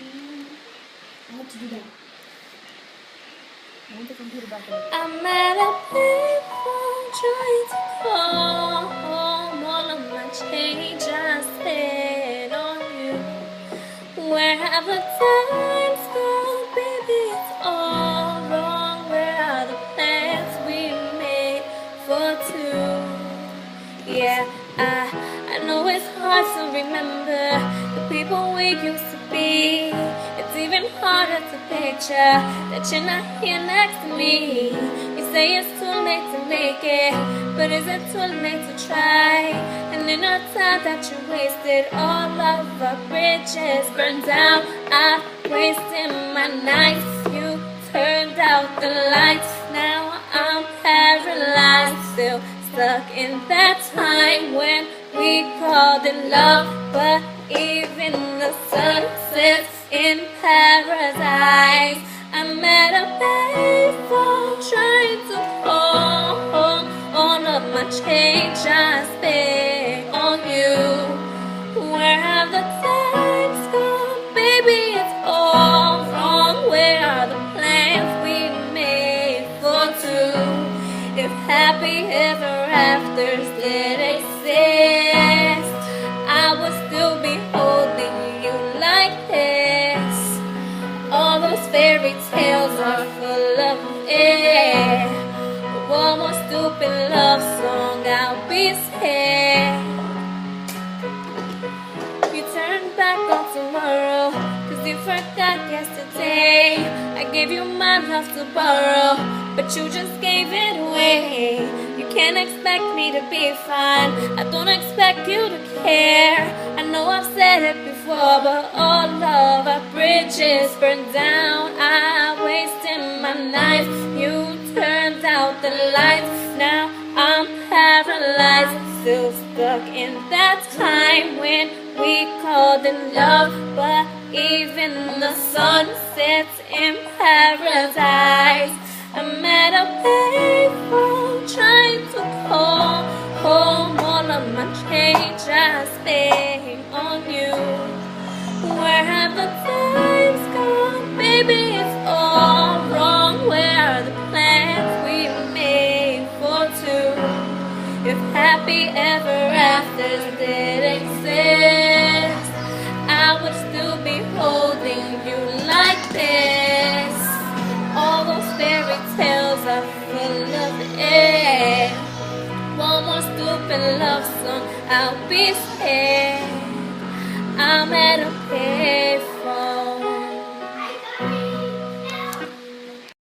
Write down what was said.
I have to do that. I want the computer back in. I'm at a payphone trying to call home. All of my change I spent on you. Where have the times gone, baby? It's all wrong. Where are the plans we made for two? Yeah, I know it's hard to remember the people we used to be. It's even harder to picture that you're not here next to me. You say it's too late to make it, but is it too late to try? And in our time that you wasted, all of our bridges burned down. I wasted my nights, you turned out the lights. Now I'm paralyzed, still stuck in that time when we called it love. But even the sun sets in paradise. I'm at a payphone trying to call home. All of my change I spent on you. Where have the times gone? Baby, it's all wrong. Where are the plans we made for two? If happy ever afters did exist, I would still be holding you like this. All those fairy tales are full of air. One more stupid love song, I'll be scared. You turn back on tomorrow, cause you forgot yesterday. I gave you my love to borrow, but you just gave it away. You can't expect me to be fine, I don't expect you to care. I know I've said it before, but all of our bridges burned down. I wasted my nights, you turned out the lights. Now I'm paralyzed, still stuck in that time when we called it love. But even the sun sets in paradise. I'm at a payphone trying to call home. All of my change I spent on you. Where have the times gone, baby?